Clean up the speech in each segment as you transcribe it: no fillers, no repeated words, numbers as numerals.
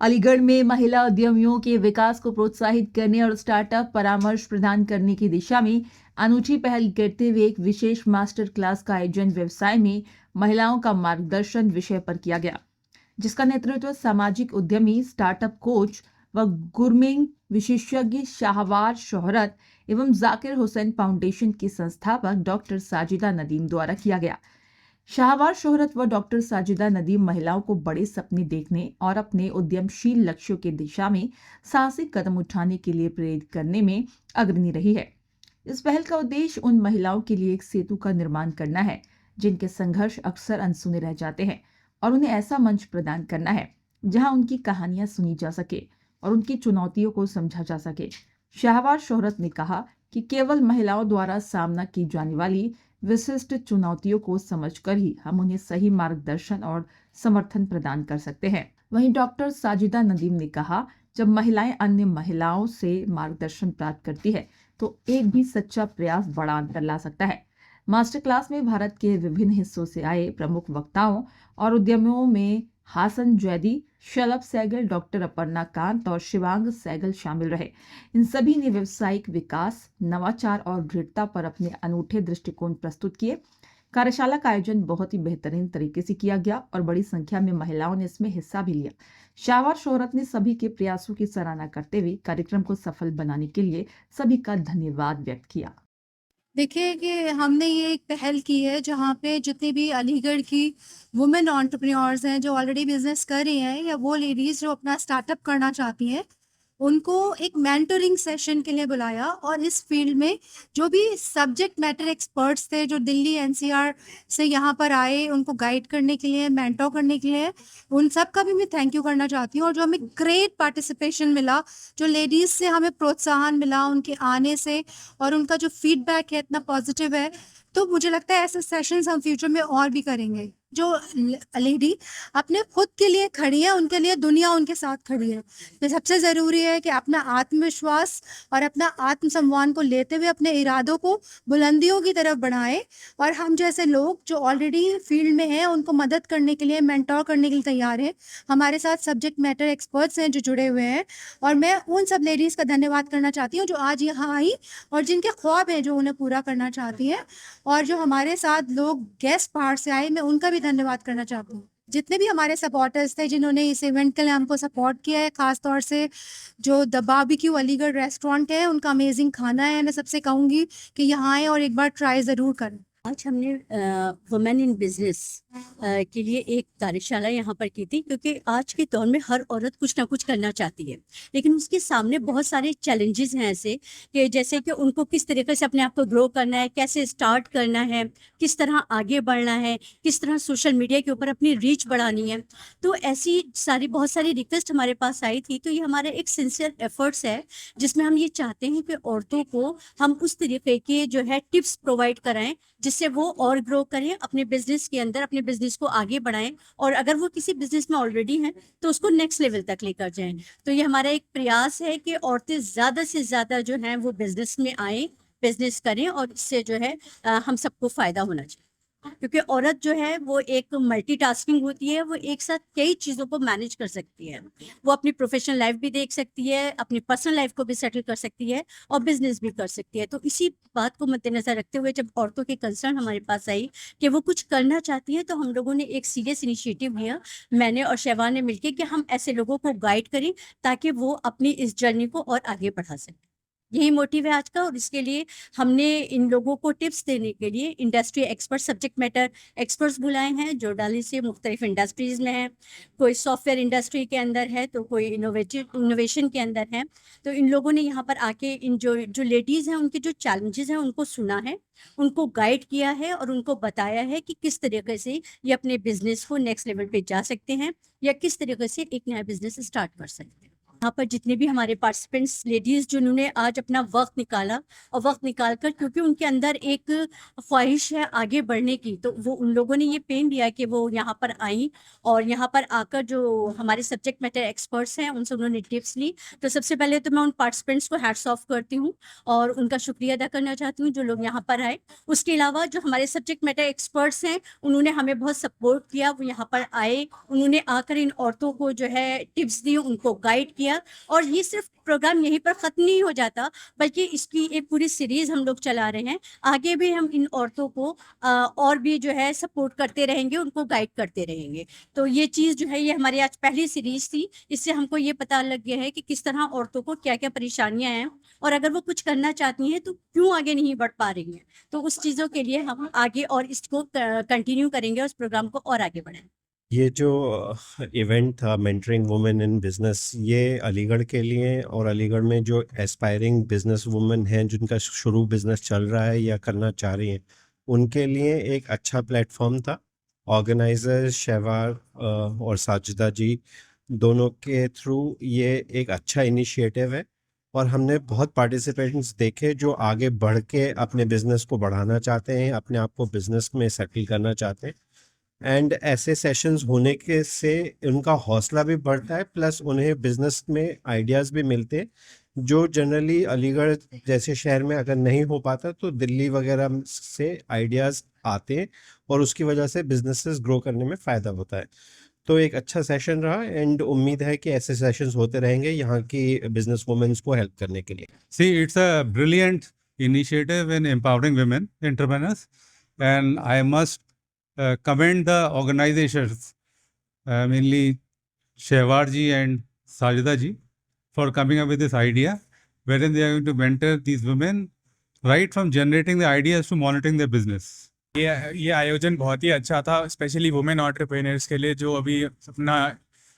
अलीगढ़ में महिला उद्यमियों के विकास को प्रोत्साहित करने और स्टार्टअप परामर्श प्रदान करने की दिशा में अनूठी पहल करते हुए एक विशेष मास्टर क्लास का आयोजन व्यवसाय में महिलाओं का मार्गदर्शन विषय पर किया गया, जिसका नेतृत्व सामाजिक उद्यमी, स्टार्टअप कोच व गुरमिंग विशेषज्ञ शाहवार शोहरत एवं जाकिर हुसैन फाउंडेशन की संस्थापक डॉक्टर साजिदा नदीम द्वारा किया गया। शाहवार शोहरत व डॉक्टर साजिदा नदीम महिलाओं को बड़े सपने देखने और अपने उद्यमशील लक्ष्यों की दिशा में साहसिक कदम उठाने के लिए प्रेरित करने में अग्रणी रही है। इस पहल का उद्देश्य उन महिलाओं के लिए एक सेतु का निर्माण करना है जिनके संघर्ष अक्सर अनसुने रह जाते हैं, और उन्हें ऐसा मंच प्रदान करना है जहां उनकी कहानियां सुनी जा सके और उनकी चुनौतियों को समझा जा सके। शाहवार शोहरत ने कहा कि केवल महिलाओं द्वारा सामना की जाने वाली विशिष्ट चुनौतियों को समझकर ही हम उन्हें सही मार्गदर्शन और समर्थन प्रदान कर सकते हैं। वहीं डॉक्टर साजिदा नदीम ने कहा, जब महिलाएं अन्य महिलाओं से मार्गदर्शन प्राप्त करती है तो एक भी सच्चा प्रयास बड़ा अंतर ला सकता है। मास्टर क्लास में भारत के विभिन्न हिस्सों से आए प्रमुख वक्ताओं और उद्यमियों में हासन जैदी, शलभ सैगल, डॉक्टर अपर्णा कांत और शिवांग सैगल शामिल रहे। इन सभी ने व्यवसायिक विकास, नवाचार और दृढ़ता पर अपने अनूठे दृष्टिकोण प्रस्तुत किए। कार्यशाला का आयोजन बहुत ही बेहतरीन तरीके से किया गया और बड़ी संख्या में महिलाओं ने इसमें हिस्सा भी लिया। शाहवार शोहरत ने सभी के प्रयासों की सराहना करते हुए कार्यक्रम को सफल बनाने के लिए सभी का धन्यवाद व्यक्त किया। देखिए कि हमने ये एक पहल की है जहाँ पे जितनी भी अलीगढ़ की वुमेन एंटरप्रेन्योर्स हैं जो ऑलरेडी बिजनेस कर रही हैं या वो लेडीज जो अपना स्टार्टअप करना चाहती हैं, उनको एक मेंटरिंग सेशन के लिए बुलाया। और इस फील्ड में जो भी सब्जेक्ट मैटर एक्सपर्ट्स थे जो दिल्ली एनसीआर से यहाँ पर आए, उनको गाइड करने के लिए, मेंटोर करने के लिए, उन सब का भी मैं थैंक यू करना चाहती हूँ। और जो हमें ग्रेट पार्टिसिपेशन मिला, जो लेडीज से हमें प्रोत्साहन मिला उनके आने से, और उनका जो फीडबैक है इतना पॉजिटिव है, तो मुझे लगता है ऐसे सेशंस हम फ्यूचर में और भी करेंगे। जो लेडी अपने खुद के लिए खड़ी है, उनके लिए दुनिया उनके साथ खड़ी है। तो सबसे ज़रूरी है कि अपना आत्मविश्वास और अपना आत्मसम्मान को लेते हुए अपने इरादों को बुलंदियों की तरफ बढ़ाएं। और हम जैसे लोग जो ऑलरेडी फील्ड में हैं उनको मदद करने के लिए, मेंटोर करने के लिए तैयार हैं। हमारे साथ सब्जेक्ट मैटर एक्सपर्ट्स हैं जो जुड़े हुए हैं, और मैं उन सब लेडीज़ का धन्यवाद करना चाहती हूँ जो आज यहाँ आई और जिनके ख्वाब हैं जो उन्हें पूरा करना चाहती हैं। और जो हमारे साथ लोग गेस्ट बाहर से आए, मैं उनका भी धन्यवाद करना चाहती हूँ। जितने भी हमारे सपोर्टर्स थे जिन्होंने इस इवेंट के लिए हमको सपोर्ट किया है, खास तौर से जो द बारबेक्यू अलीगढ़ रेस्टोरेंट है, उनका अमेजिंग खाना है। मैं सबसे कहूँगी कि यहाँ आए और एक बार ट्राई ज़रूर करें। आज हमने वुमेन इन बिजनेस के लिए एक कार्यशाला यहाँ पर की थी, क्योंकि आज के दौर में हर औरत कुछ ना कुछ करना चाहती है, लेकिन उसके सामने बहुत सारे चैलेंजेस हैं ऐसे कि जैसे कि उनको किस तरीके से अपने आप को ग्रो करना है, कैसे स्टार्ट करना है, किस तरह आगे बढ़ना है, किस तरह सोशल मीडिया के ऊपर अपनी रीच बढ़ानी है। तो ऐसी बहुत सारी रिक्वेस्ट हमारे पास आई थी। तो ये हमारा एक सिंसियर एफर्ट्स है जिसमें हम ये चाहते हैं कि औरतों को हम उस तरीके के जो है टिप्स प्रोवाइड कराएं जिससे वो और ग्रो करें अपने बिजनेस के अंदर, अपने बिजनेस को आगे बढ़ाएं, और अगर वो किसी बिजनेस में ऑलरेडी हैं तो उसको नेक्स्ट लेवल तक लेकर जाएं। तो ये हमारा एक प्रयास है कि औरतें ज्यादा से ज्यादा जो हैं वो बिजनेस में आए, बिजनेस करें, और इससे जो है हम सबको फायदा होना चाहिए। क्योंकि औरत जो है वो एक मल्टीटास्किंग होती है, वो एक साथ कई चीज़ों को मैनेज कर सकती है। वो अपनी प्रोफेशनल लाइफ भी देख सकती है, अपनी पर्सनल लाइफ को भी सेटल कर सकती है, और बिजनेस भी कर सकती है। तो इसी बात को मद्देनजर रखते हुए जब औरतों की कंसर्न हमारे पास आई कि वो कुछ करना चाहती है, तो हम लोगों ने एक सीरियस इनिशिएटिव लिया, मैंने और शैवान ने मिलकर, कि हम ऐसे लोगों को गाइड करें ताकि वो अपनी इस जर्नी को और आगे बढ़ा सकें। यही मोटिव है आज का। और इसके लिए हमने इन लोगों को टिप्स देने के लिए industry expert, subject matter experts बुलाए हैं जो दिल्ली से मुख्तलिफ इंडस्ट्रीज में हैं। कोई सॉफ्टवेयर इंडस्ट्री के अंदर है, तो कोई इनोवेशन के अंदर है। तो इन लोगों ने यहाँ पर आके इन जो लेडीज़ हैं उनके जो चैलेंजेस हैं उनको सुना है, उनको गाइड किया है, और उनको बताया है कि किस तरीके से ये अपने बिजनेस को नेक्स्ट लेवल पे जा सकते हैं, या किस तरीके से एक नया बिजनेस स्टार्ट कर सकते हैं। यहाँ पर जितने भी हमारे पार्टिसिपेंट्स लेडीज जिन्होंने आज अपना वक्त निकाला और वक्त निकाल कर, क्योंकि उनके अंदर एक ख्वाहिश है आगे बढ़ने की, तो वो उन लोगों ने ये पेन लिया कि वो यहाँ पर आई और यहाँ पर आकर जो हमारे सब्जेक्ट मैटर एक्सपर्ट्स हैं उनसे उन्होंने टिप्स ली। तो सबसे पहले तो मैं उन पार्टिसिपेंट्स को हैट्स ऑफ करती हूँ और उनका शुक्रिया अदा करना चाहती हूँ जो लोग यहाँ पर आए। उसके अलावा जो हमारे सब्जेक्ट मैटर एक्सपर्ट्स हैं उन्होंने हमें बहुत सपोर्ट किया, वो यहाँ पर आए, उन्होंने आकर इन औरतों को जो है टिप्स दी, उनको गाइड किया। और ये सिर्फ प्रोग्राम यहीं पर खत्म नहीं हो जाता, बल्कि इसकी एक पूरी सीरीज हम लोग चला रहे हैं। आगे भी हम इन औरतों को और भी जो है सपोर्ट करते रहेंगे, उनको गाइड करते रहेंगे। तो ये चीज़ जो है ये हमारी आज पहली सीरीज थी, इससे हमको ये पता लग गया है कि किस तरह औरतों को क्या क्या परेशानियां हैं और अगर वो कुछ करना चाहती हैं तो क्यों आगे नहीं बढ़ पा रही हैं। तो उस चीज़ों के लिए हम आगे और इसको कंटिन्यू करेंगे, उस प्रोग्राम को और आगे बढ़ाएंगे। ये जो इवेंट था मेंटरिंग वुमेन इन बिजनेस, ये अलीगढ़ के लिए और अलीगढ़ में जो एस्पायरिंग बिजनेस वुमेन हैं जिनका शुरू बिजनेस चल रहा है या करना चाह रही हैं, उनके लिए एक अच्छा प्लेटफॉर्म था। ऑर्गेनाइजर शहवार और साजिदा जी दोनों के थ्रू ये एक अच्छा इनिशिएटिव है और हमने बहुत पार्टिसिपेंट्स देखे जो आगे बढ़ के अपने बिजनेस को बढ़ाना चाहते हैं, अपने आप को बिजनेस में सेटल करना चाहते हैं। एंड ऐसे सेशंस होने के से उनका हौसला भी बढ़ता है, प्लस उन्हें बिजनेस में आइडियाज़ भी मिलते हैं जो जनरली अलीगढ़ जैसे शहर में अगर नहीं हो पाता तो दिल्ली वगैरह से आइडियाज़ आते हैं और उसकी वजह से बिजनेसेस ग्रो करने में फ़ायदा होता है। तो एक अच्छा सेशन रहा एंड उम्मीद है कि ऐसे सेशंस होते रहेंगे यहाँ की बिजनेस वुमेन्स को हेल्प करने के लिए। See, it's a brilliant initiative in empowering women entrepreneurs, and I must commend the organizers, mainly Shehwar ji and Sajida ji, for coming up with this idea, wherein they are going to mentor these women right from generating the ideas to monitoring their business. ये आयोजन बहुत ही अच्छा था, specially women entrepreneurs के लिए जो अभी अपना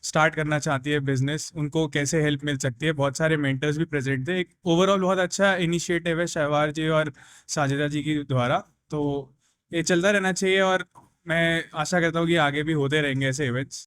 स्टार्ट करना चाहती है बिजनेस, उनको कैसे हेल्प मिल सकती है। बहुत सारे मेंटर्स भी प्रेजेंट थे। एक ओवरऑल बहुत अच्छा इनिशिएटिव है शहवार जी और साजिदा जी की द्वारा, तो ये चलता रहना चाहिए और मैं आशा करता हूँ कि आगे भी होते रहेंगे ऐसे इवेंट्स।